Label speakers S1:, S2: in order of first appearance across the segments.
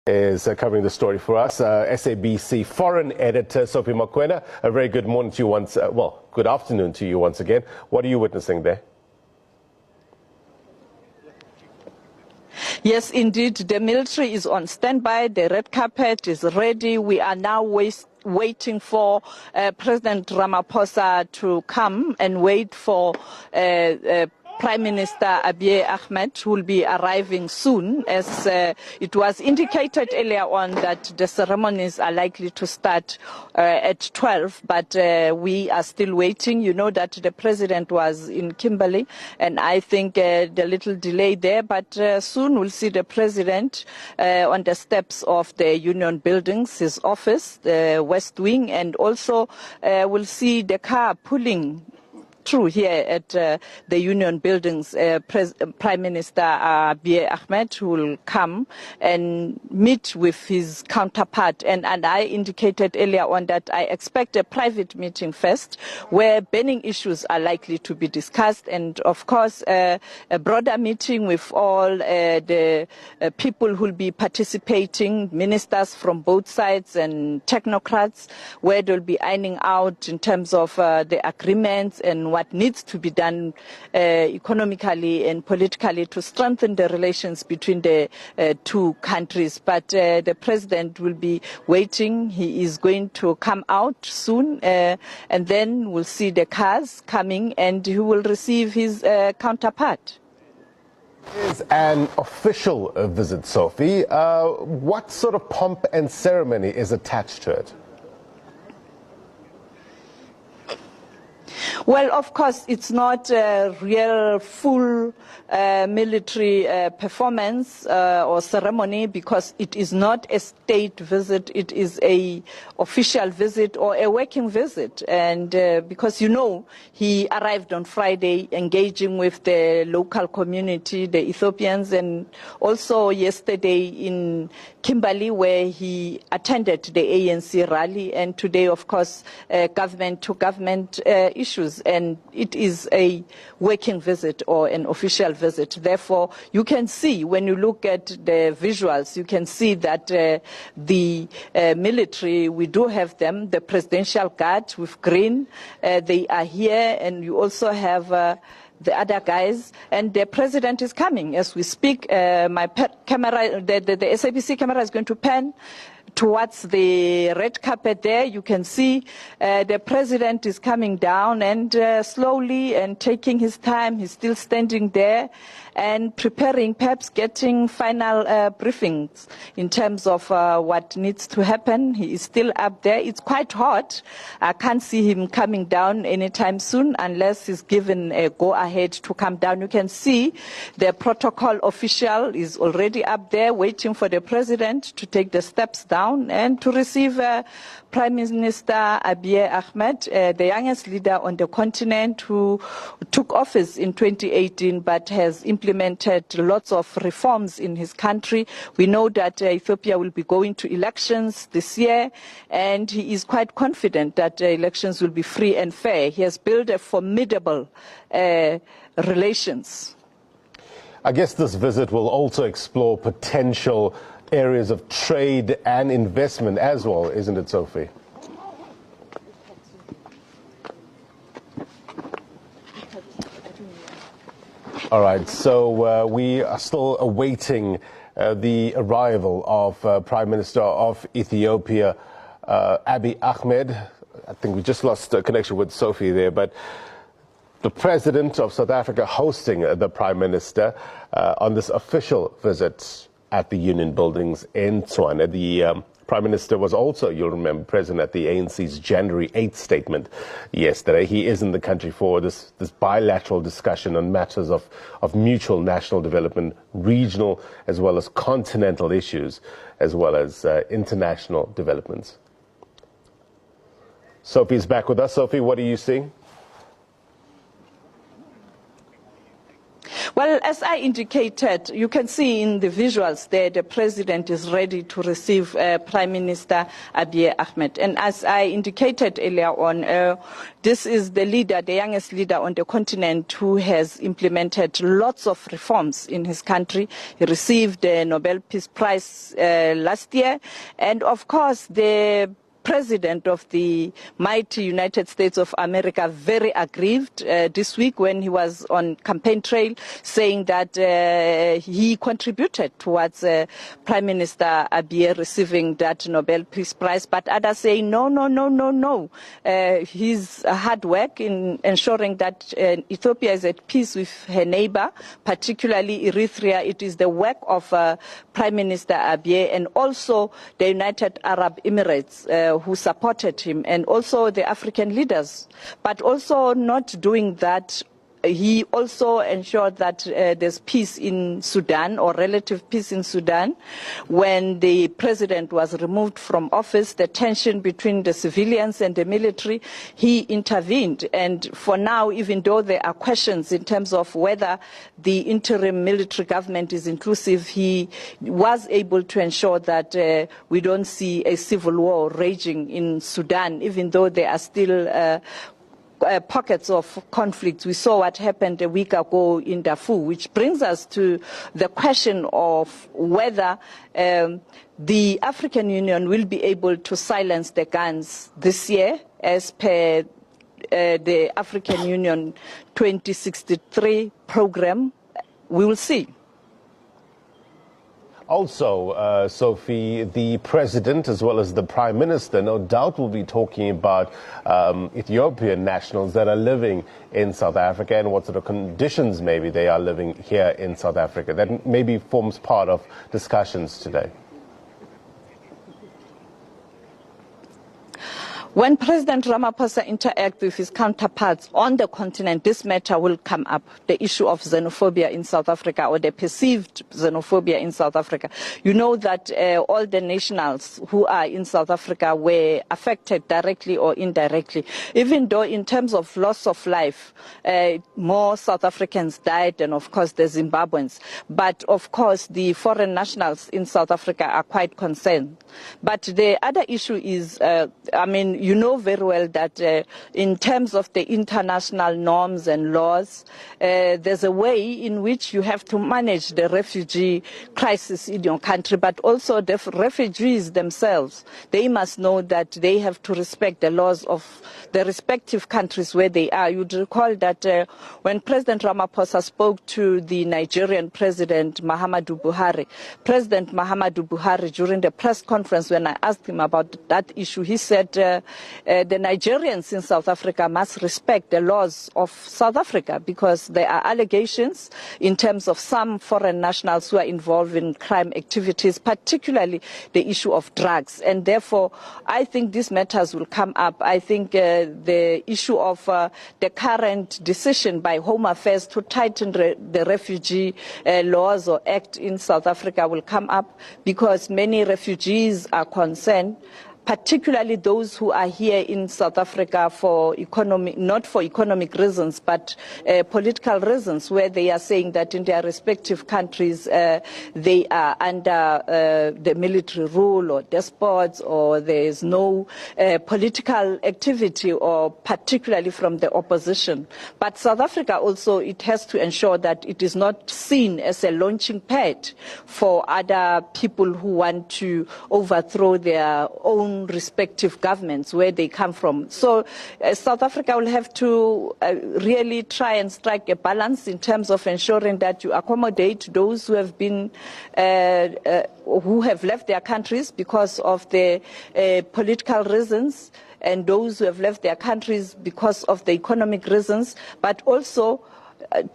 S1: Is covering the story for us, SABC foreign editor Sophie Mokoena. A very good morning to you once, good afternoon to you once again. What are you witnessing there?
S2: Yes, indeed, the military is on standby, the red carpet is ready. We are now waiting for President Ramaphosa to come and wait for Prime Minister Abiy Ahmed, who will be arriving soon, as it was indicated earlier on that the ceremonies are likely to start at 12, but we are still waiting. You know that the president was in Kimberley, and I think the little delay there, but soon we'll see the president on the steps of the Union Buildings, his office, the West Wing, and also we'll see the car pulling through here at the Union Buildings, Prime Minister Abiy Ahmed, who will come and meet with his counterpart. And I indicated earlier on that I expect a private meeting first, where burning issues are likely to be discussed, and of course a broader meeting with all the people who will be participating, ministers from both sides and technocrats, where they'll be ironing out in terms of the agreements and what needs to be done economically and politically to strengthen the relations between the two countries. But the president will be waiting. He is going to come out soon, and then we'll see the cars coming, and he will receive his counterpart.
S1: It is an official visit, Sophie. What sort of pomp and ceremony is attached to it?
S2: Well, of course, it's not a real full military performance or ceremony, because it is not a state visit. It is a official visit or a working visit. And because, you know, he arrived on Friday engaging with the local community, the Ethiopians, and also yesterday in Kimberley, where he attended the ANC rally, and today, of course, government-to-government issues, and it is a working visit or an official visit. Therefore, you can see, when you look at the visuals, you can see that the military, we do have them, the Presidential Guard with green, they are here, and you also have the other guys, and the president is coming as we speak. My camera, the SABC camera is going to pan towards the red carpet there. You can see the president is coming down, and slowly and taking his time. He's still standing there and preparing, perhaps getting final briefings in terms of what needs to happen. He is still up there. It's quite hot. I can't see him coming down anytime soon unless he's given a go-ahead to come down. You can see the protocol official is already up there waiting for the president to take the steps down and to receive Prime Minister Abiy Ahmed, the youngest leader on the continent, who took office in 2018 but has implemented lots of reforms in his country. We know that Ethiopia will be going to elections this year, and he is quite confident that elections will be free and fair. He has built a formidable relations.
S1: I guess this visit will also explore potential areas of trade and investment as well, isn't it, Sophie? All right, so we are still awaiting the arrival of Prime Minister of Ethiopia, Abiy Ahmed. I think we just lost connection with Sophie there, but the President of South Africa hosting the Prime Minister on this official visit at the Union Buildings in Tshwane. The Prime Minister was also, you'll remember, present at the ANC's January 8th statement yesterday. He is in the country for this bilateral discussion on matters of mutual national development, regional as well as continental issues, as well as international developments. Sophie's back with us. Sophie, what are you seeing?
S2: Well, as I indicated, you can see in the visuals there, the president is ready to receive Prime Minister Abiy Ahmed. And as I indicated earlier on, this is the leader, the youngest leader on the continent who has implemented lots of reforms in his country. He received the Nobel Peace Prize last year. And of course, the President of the mighty United States of America very aggrieved this week when he was on campaign trail, saying that he contributed towards Prime Minister Abiy receiving that Nobel Peace Prize. But others say no. His hard work in ensuring that Ethiopia is at peace with her neighbor, particularly Eritrea, it is the work of Prime Minister Abiy and also the United Arab Emirates who supported him, and also the African leaders. But also not doing that, he also ensured that there's peace in Sudan, or relative peace in Sudan. When the president was removed from office, the tension between the civilians and the military, he intervened. And for now, even though there are questions in terms of whether the interim military government is inclusive, he was able to ensure that we don't see a civil war raging in Sudan, even though there are still pockets of conflict. We saw what happened a week ago in Darfur, which brings us to the question of whether the African Union will be able to silence the guns this year as per the African Union 2063 program. We will see.
S1: Also, Sophie, the president as well as the prime minister no doubt will be talking about Ethiopian nationals that are living in South Africa and what sort of conditions maybe they are living here in South Africa. That maybe forms part of discussions today.
S2: When President Ramaphosa interacts with his counterparts on the continent, this matter will come up, the issue of xenophobia in South Africa, or the perceived xenophobia in South Africa. You know that all the nationals who are in South Africa were affected directly or indirectly, even though in terms of loss of life, more South Africans died than, of course, the Zimbabweans. But, of course, the foreign nationals in South Africa are quite concerned. But the other issue is, you know very well that in terms of the international norms and laws, there's a way in which you have to manage the refugee crisis in your country, but also the refugees themselves. They must know that they have to respect the laws of the respective countries where they are. You'd recall that when President Ramaphosa spoke to the Nigerian President Muhammadu Buhari, President Muhammadu Buhari, during the press conference when I asked him about that issue, he said the Nigerians in South Africa must respect the laws of South Africa, because there are allegations in terms of some foreign nationals who are involved in crime activities, particularly the issue of drugs. And therefore, I think these matters will come up. I think the issue of the current decision by Home Affairs to tighten the refugee laws or act in South Africa will come up, because many refugees are concerned, particularly those who are here in South Africa for not for economic reasons, but political reasons, where they are saying that in their respective countries they are under the military rule or despots, or there is no political activity, or particularly from the opposition. But South Africa also, it has to ensure that it is not seen as a launching pad for other people who want to overthrow their own respective governments where they come from. So South Africa will have to really try and strike a balance in terms of ensuring that you accommodate those who have been who have left their countries because of the political reasons, and those who have left their countries because of the economic reasons, but also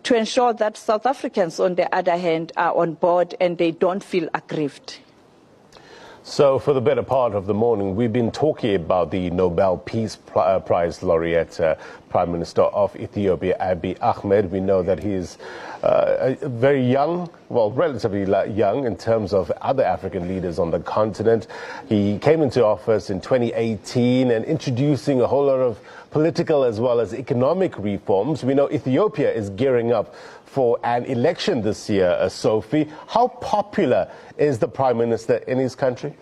S2: to ensure that South Africans, on the other hand, are on board and they don't feel aggrieved.
S1: So for the better part of the morning, we've been talking about the Nobel Peace Prize laureate, Prime Minister of Ethiopia, Abiy Ahmed. We know that he is very young, well, relatively young in terms of other African leaders on the continent. He came into office in 2018 and introducing a whole lot of political as well as economic reforms. We know Ethiopia is gearing up for an election this year, Sophie. How popular is the Prime Minister in his country?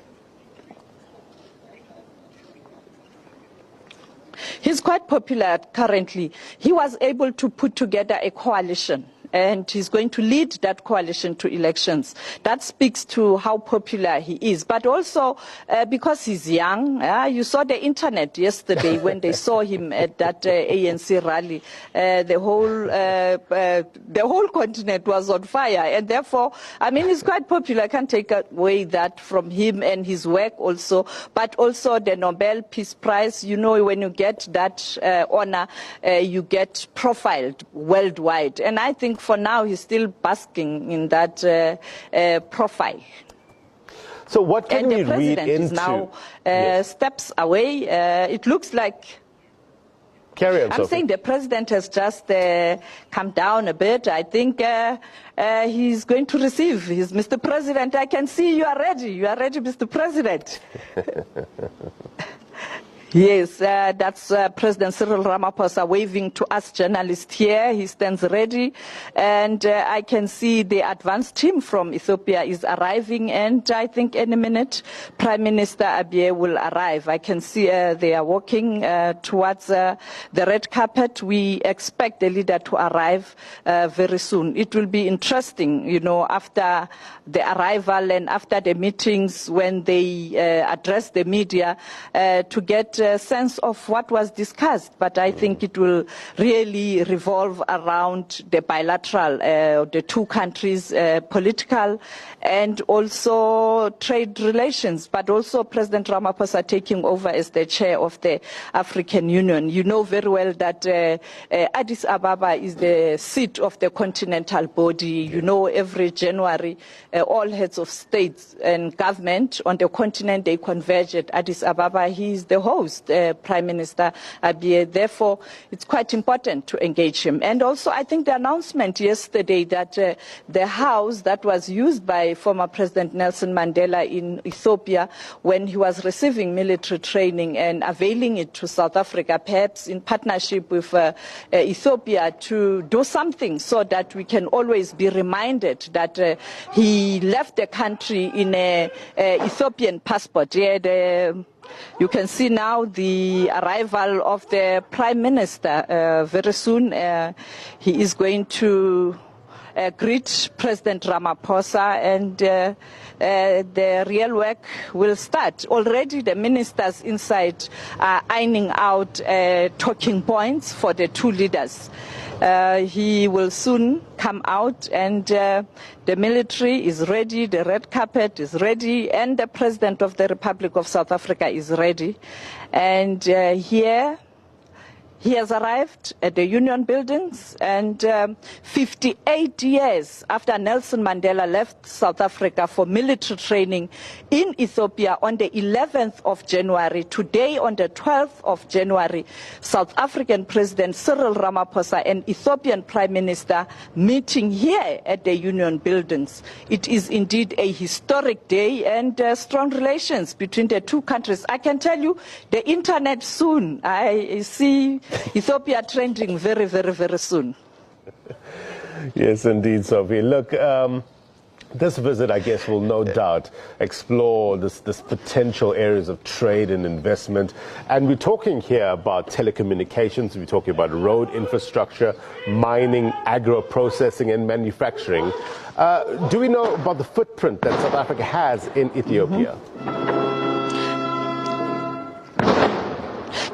S2: He's quite popular currently. He was able to put together a coalition, and he's going to lead that coalition to elections. That speaks to how popular he is. But also because he's young, you saw the internet yesterday when they saw him at that ANC rally. The whole continent was on fire, and therefore, I mean, he's quite popular. I can't take away that from him and his work also, but also the Nobel Peace Prize. You know, when you get that honor, you get profiled worldwide. And I think for now, he's still basking in that profile.
S1: So what can we read into?
S2: And the president is now steps away. It looks like...
S1: Carry on,
S2: I'm
S1: Sophie.
S2: saying the president has just come down a bit. I think he's going to receive his Mr. President. I can see you are ready. You are ready, Mr. President. Yes, that's President Cyril Ramaphosa waving to us journalists here. He stands ready. And I can see the advance team from Ethiopia is arriving. And I think any minute, Prime Minister Abiy will arrive. I can see they are walking towards the red carpet. We expect the leader to arrive very soon. It will be interesting, you know, after the arrival and after the meetings when they address the media to get a sense of what was discussed. But I think it will really revolve around the bilateral, the two countries, political and also trade relations, but also President Ramaphosa taking over as the chair of the African Union. You know very well that Addis Ababa is the seat of the continental body. You know, every January, all heads of states and government on the continent, they converge at Addis Ababa. He is the host, Prime Minister Abiy. Therefore, it's quite important to engage him. And also, I think the announcement yesterday that the house that was used by former President Nelson Mandela in Ethiopia when he was receiving military training and availing it to South Africa, perhaps in partnership with Ethiopia, to do something so that we can always be reminded that he left the country in a Ethiopian passport. Yeah, you can see now the arrival of the Prime Minister very soon. He is going to greet President Ramaphosa, and the real work will start. Already the ministers inside are ironing out talking points for the two leaders. He will soon come out, and the military is ready, the red carpet is ready, and the President of the Republic of South Africa is ready. And here he has arrived at the Union Buildings, and 58 years after Nelson Mandela left South Africa for military training in Ethiopia on the 11th of January, today on the 12th of January, South African President Cyril Ramaphosa and Ethiopian Prime Minister meeting here at the Union Buildings. It is indeed a historic day, and strong relations between the two countries. I can tell you, the internet soon, I see Ethiopia trending very, very, very soon.
S1: Yes, indeed, Sophie. Look, this visit, I guess, will no doubt explore this potential areas of trade and investment. And we're talking here about telecommunications, we're talking about road infrastructure, mining, agro-processing and manufacturing. Do we know about the footprint that South Africa has in Ethiopia?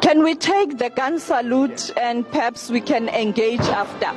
S2: Can we take the gun salute and perhaps we can engage after?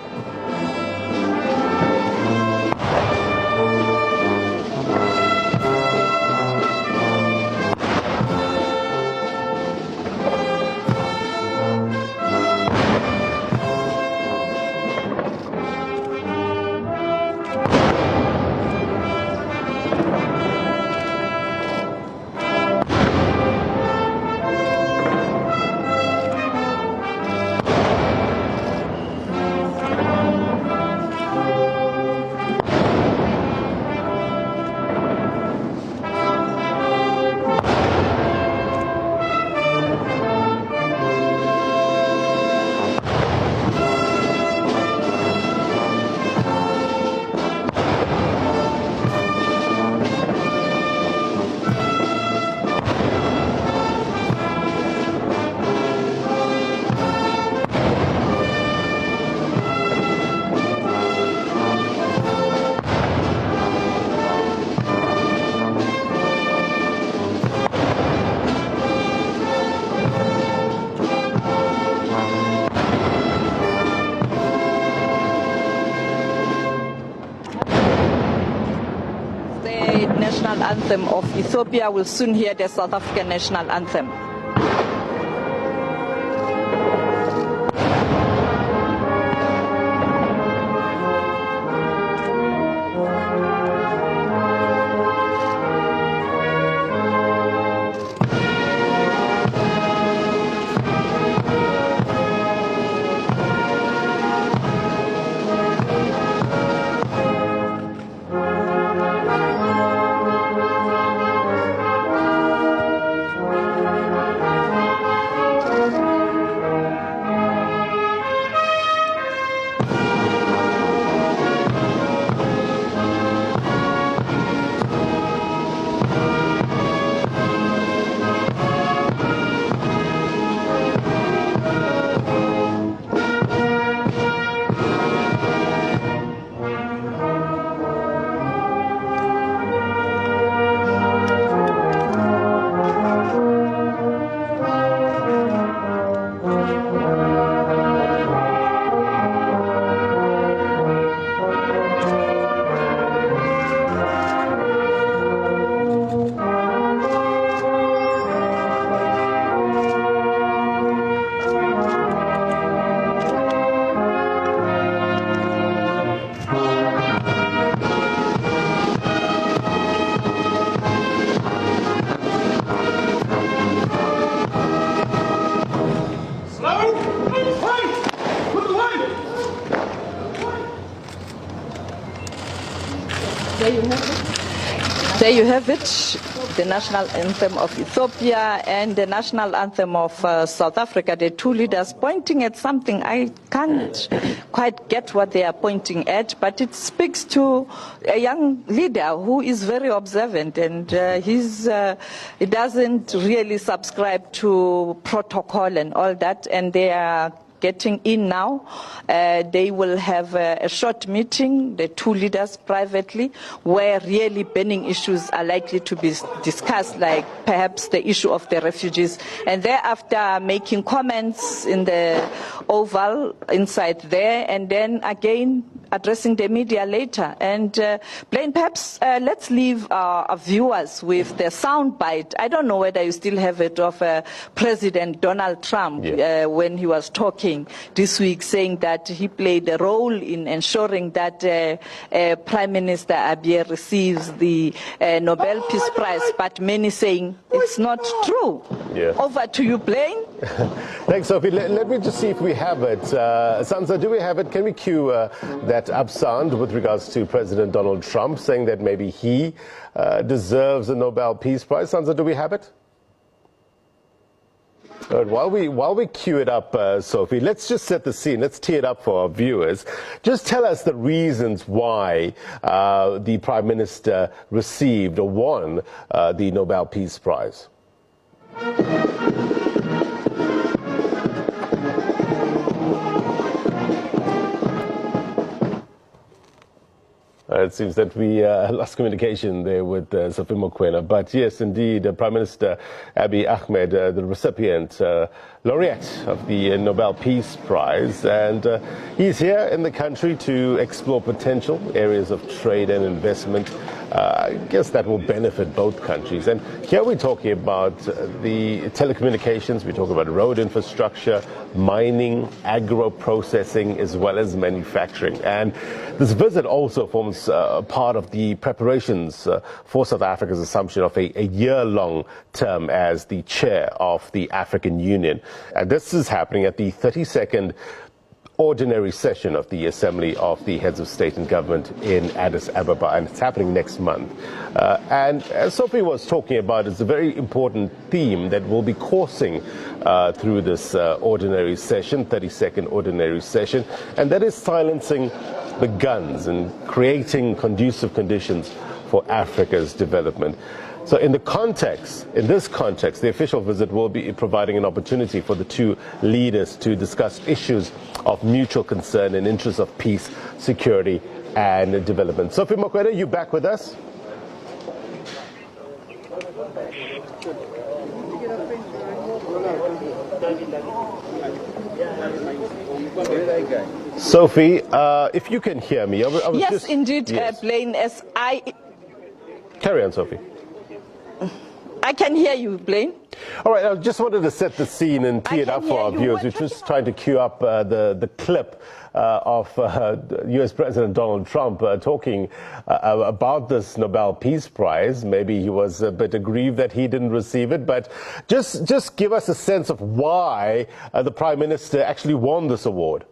S2: anthem of Ethiopia will soon hear the South African national anthem. There you have it, the national anthem of Ethiopia and the national anthem of South Africa, the two leaders pointing at something. I can't quite get what they are pointing at, but it speaks to a young leader who is very observant, and he doesn't really subscribe to protocol and all that, and they are getting in now. They will have a short meeting, the two leaders privately, where really burning issues are likely to be discussed, like perhaps the issue of the refugees. And thereafter making comments in the Oval inside there, and then again addressing the media later. And Blaine, perhaps let's leave our viewers with the sound bite. I don't know whether you still have it, of President Donald Trump when he was talking this week, saying that he played a role in ensuring that Prime Minister Abiy receives the Nobel Peace Prize, but many saying it's not true. Over to you, Blaine.
S1: Thanks, Sophie. Let me just see if we have it. Sansa, do we have it? Can we cue that up sound with regards to President Donald Trump saying that maybe he deserves a Nobel Peace Prize? Sansa, do we have it? While we cue it up, Sophie, let's just set the scene. Let's tee it up for our viewers. Just tell us the reasons why the Prime Minister received or won the Nobel Peace Prize. It seems that we lost communication there with Sophie Mokwena. But yes, indeed, Prime Minister Abiy Ahmed, the recipient, laureate of the Nobel Peace Prize. And he's here in the country to explore potential areas of trade and investment. I guess that will benefit both countries. And here we're talking about the telecommunications, we're talking about road infrastructure, mining, agro-processing, as well as manufacturing. And this visit also forms part of the preparations for South Africa's assumption of a year-long term as the chair of the African Union. And this is happening at the 32nd ordinary session of the Assembly of the Heads of State and Government in Addis Ababa, and it's happening next month. And as Sophie was talking about, it's a very important theme that will be coursing through this ordinary session, 32nd ordinary session, and that is silencing the guns and creating conducive conditions for Africa's development. So in this context, the official visit will be providing an opportunity for the two leaders to discuss issues of mutual concern and interests of peace, security, and development. Sophie Mokwena, you back with us? Sophie, if you can hear me.
S2: Yes, indeed, Blaine, as I...
S1: Carry on, Sophie.
S2: I can hear you, Blaine.
S1: All right, I just wanted to set the scene and tee it up for our viewers. We're just trying to cue up the clip of U.S. President Donald Trump talking about this Nobel Peace Prize. Maybe he was a bit aggrieved that he didn't receive it, but just give us a sense of why the Prime Minister actually won this award.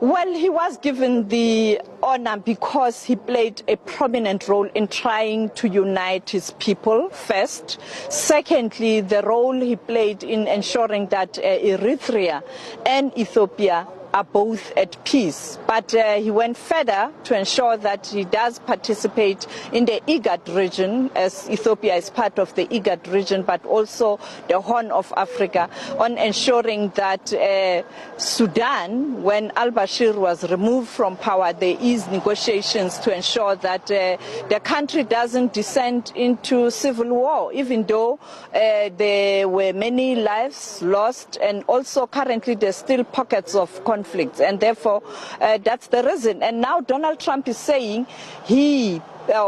S2: Well, he was given the honor because he played a prominent role in trying to unite his people, first. Secondly, the role he played in ensuring that Eritrea and Ethiopia are both at peace. But he went further to ensure that he does participate in the IGAD region, as Ethiopia is part of the IGAD region, but also the Horn of Africa, on ensuring that Sudan, when al-Bashir was removed from power, there is negotiations to ensure that the country doesn't descend into civil war, even though there were many lives lost, and also currently there's still pockets of conflicts, and therefore that's the reason. And now Donald Trump is saying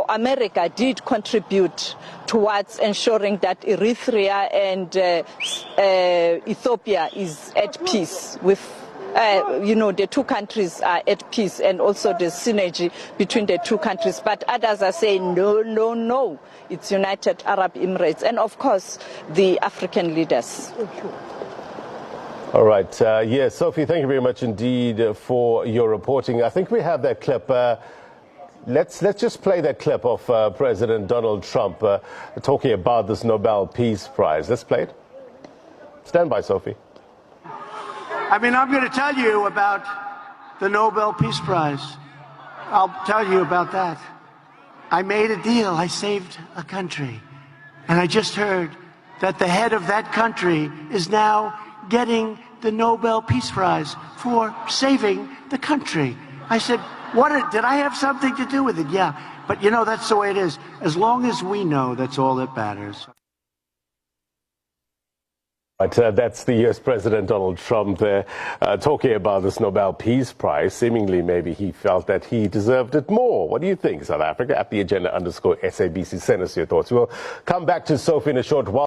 S2: America did contribute towards ensuring that Eritrea and Ethiopia is at peace with the two countries are at peace, and also the synergy between the two countries. But others are saying, no, it's United Arab Emirates, and of course the African leaders.
S1: All right. Yes, Sophie, thank you very much indeed for your reporting. I think we have that clip. Let's just play that clip of President Donald Trump talking about this Nobel Peace Prize. Let's play it. Stand by, Sophie.
S3: I mean, I'm going to tell you about the Nobel Peace Prize. I'll tell you about that. I made a deal. I saved a country. And I just heard that the head of that country is now getting the Nobel Peace Prize for saving the country. I said, did I have something to do with it? Yeah. But that's the way it is. As long as we know, that's all that matters.
S1: But that's the U.S. President Donald Trump there talking about this Nobel Peace Prize. Seemingly, maybe he felt that he deserved it more. What do you think, South Africa? At the agenda _SABC. Send us your thoughts. We'll come back to Sophie in a short while.